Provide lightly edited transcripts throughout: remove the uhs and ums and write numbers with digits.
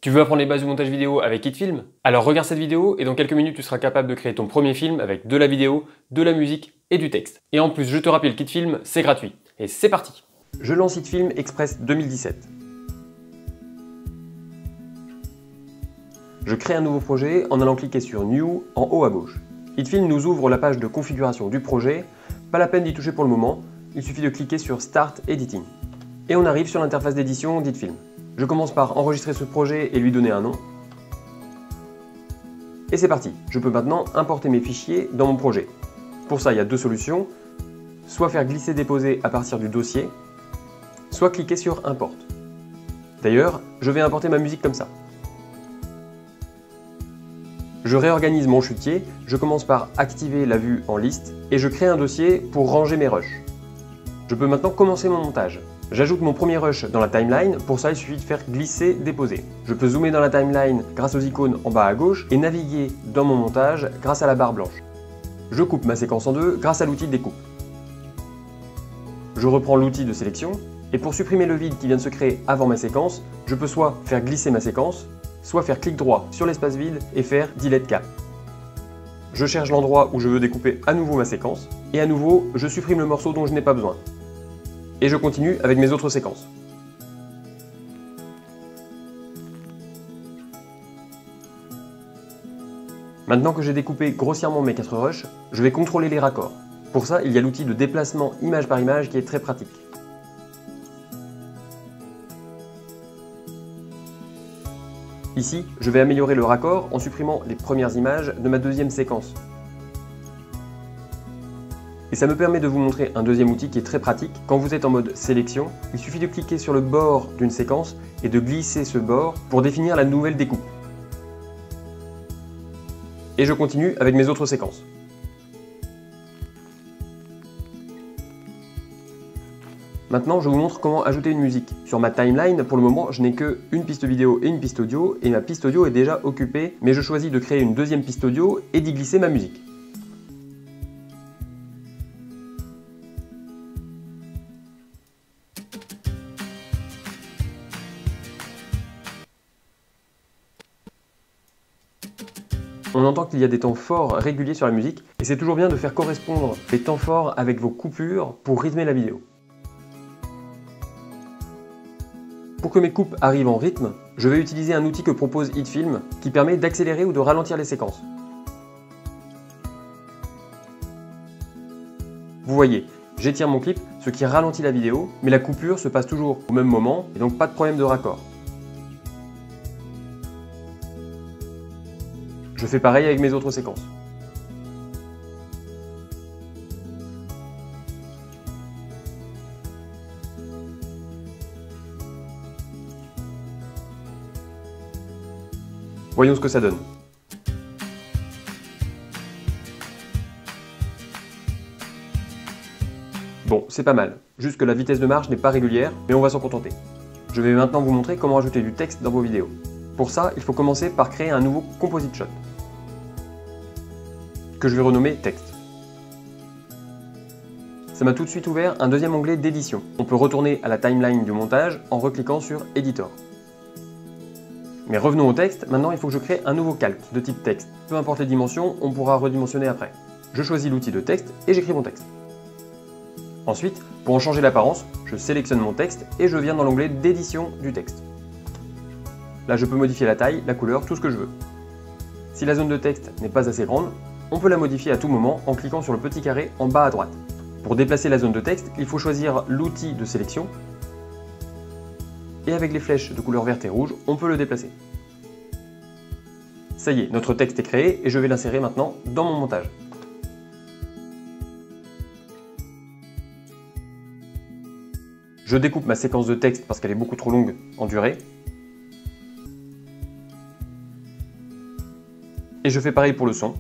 Tu veux apprendre les bases du montage vidéo avec KitFilm? Alors regarde cette vidéo et dans quelques minutes tu seras capable de créer ton premier film avec de la vidéo, de la musique et du texte. Et en plus, je te rappelle, KitFilm, c'est gratuit. Et c'est parti! Je lance KitFilm Express 2017. Je crée un nouveau projet en allant cliquer sur New en haut à gauche. KitFilm nous ouvre la page de configuration du projet. Pas la peine d'y toucher pour le moment, il suffit de cliquer sur Start Editing. Et on arrive sur l'interface d'édition d'KitFilm. Je commence par enregistrer ce projet et lui donner un nom. Et c'est parti, je peux maintenant importer mes fichiers dans mon projet. Pour ça, il y a deux solutions, soit faire glisser-déposer à partir du dossier, soit cliquer sur Import. D'ailleurs, je vais importer ma musique comme ça. Je réorganise mon chutier, je commence par activer la vue en liste et je crée un dossier pour ranger mes rushs. Je peux maintenant commencer mon montage. J'ajoute mon premier rush dans la timeline, pour ça il suffit de faire glisser, déposer. Je peux zoomer dans la timeline grâce aux icônes en bas à gauche et naviguer dans mon montage grâce à la barre blanche. Je coupe ma séquence en deux grâce à l'outil de découpe. Je reprends l'outil de sélection et pour supprimer le vide qui vient de se créer avant ma séquence, je peux soit faire glisser ma séquence, soit faire clic droit sur l'espace vide et faire Delete Cap. Je cherche l'endroit où je veux découper à nouveau ma séquence et à nouveau je supprime le morceau dont je n'ai pas besoin. Et je continue avec mes autres séquences. Maintenant que j'ai découpé grossièrement mes 4 rushs, je vais contrôler les raccords. Pour ça, il y a l'outil de déplacement image par image qui est très pratique. Ici, je vais améliorer le raccord en supprimant les premières images de ma deuxième séquence. Et ça me permet de vous montrer un deuxième outil qui est très pratique. Quand vous êtes en mode sélection, il suffit de cliquer sur le bord d'une séquence et de glisser ce bord pour définir la nouvelle découpe. Et je continue avec mes autres séquences. Maintenant, je vous montre comment ajouter une musique. Sur ma timeline, pour le moment, je n'ai qu'une piste vidéo et une piste audio, et ma piste audio est déjà occupée, mais je choisis de créer une deuxième piste audio et d'y glisser ma musique. On entend qu'il y a des temps forts réguliers sur la musique, et c'est toujours bien de faire correspondre les temps forts avec vos coupures pour rythmer la vidéo. Pour que mes coupes arrivent en rythme, je vais utiliser un outil que propose KitFilm qui permet d'accélérer ou de ralentir les séquences. Vous voyez, j'étire mon clip, ce qui ralentit la vidéo, mais la coupure se passe toujours au même moment, et donc pas de problème de raccord. Je fais pareil avec mes autres séquences. Voyons ce que ça donne. Bon, c'est pas mal, juste que la vitesse de marche n'est pas régulière, mais on va s'en contenter. Je vais maintenant vous montrer comment ajouter du texte dans vos vidéos. Pour ça, il faut commencer par créer un nouveau composite shot, que je vais renommer texte. Ça m'a tout de suite ouvert un deuxième onglet d'édition. On peut retourner à la timeline du montage en recliquant sur Editor. Mais revenons au texte, maintenant il faut que je crée un nouveau calque de type texte. Peu importe les dimensions, on pourra redimensionner après. Je choisis l'outil de texte et j'écris mon texte. Ensuite, pour en changer l'apparence, je sélectionne mon texte et je viens dans l'onglet d'édition du texte. Là je peux modifier la taille, la couleur, tout ce que je veux. Si la zone de texte n'est pas assez grande, on peut la modifier à tout moment en cliquant sur le petit carré en bas à droite. Pour déplacer la zone de texte, il faut choisir l'outil de sélection. Et avec les flèches de couleur verte et rouge, on peut le déplacer. Ça y est, notre texte est créé et je vais l'insérer maintenant dans mon montage. Je découpe ma séquence de texte parce qu'elle est beaucoup trop longue en durée. Et je fais pareil pour le son.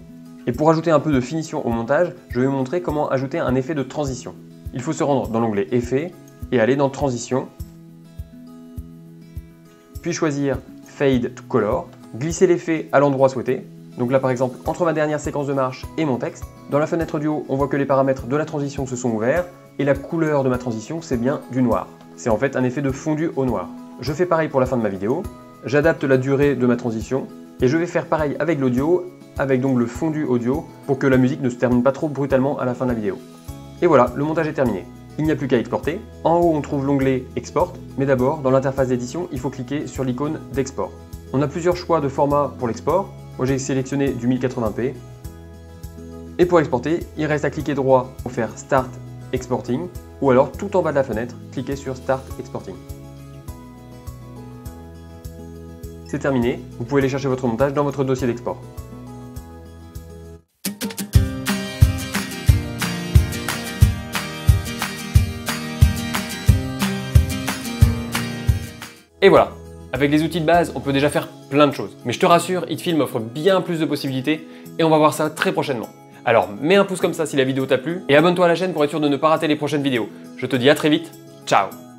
Et pour ajouter un peu de finition au montage, je vais vous montrer comment ajouter un effet de transition. Il faut se rendre dans l'onglet Effets et aller dans Transition, puis choisir Fade to Color, glisser l'effet à l'endroit souhaité. Donc là par exemple, entre ma dernière séquence de marche et mon texte. Dans la fenêtre du haut, on voit que les paramètres de la transition se sont ouverts, et la couleur de ma transition, c'est bien du noir. C'est en fait un effet de fondu au noir. Je fais pareil pour la fin de ma vidéo. j'adapte la durée de ma transition et je vais faire pareil avec l'audio, avec donc le fondu audio pour que la musique ne se termine pas trop brutalement à la fin de la vidéo. Et voilà, le montage est terminé. Il n'y a plus qu'à exporter. En haut, on trouve l'onglet Export, mais d'abord, dans l'interface d'édition, il faut cliquer sur l'icône d'export. On a plusieurs choix de format pour l'export. Moi, j'ai sélectionné du 1080p. Et pour exporter, il reste à cliquer droit pour faire Start Exporting, ou alors tout en bas de la fenêtre, cliquez sur Start Exporting. C'est terminé, vous pouvez aller chercher votre montage dans votre dossier d'export. Et voilà, avec les outils de base, on peut déjà faire plein de choses. Mais je te rassure, HitFilm offre bien plus de possibilités et on va voir ça très prochainement. Alors mets un pouce comme ça si la vidéo t'a plu et abonne-toi à la chaîne pour être sûr de ne pas rater les prochaines vidéos. Je te dis à très vite, ciao!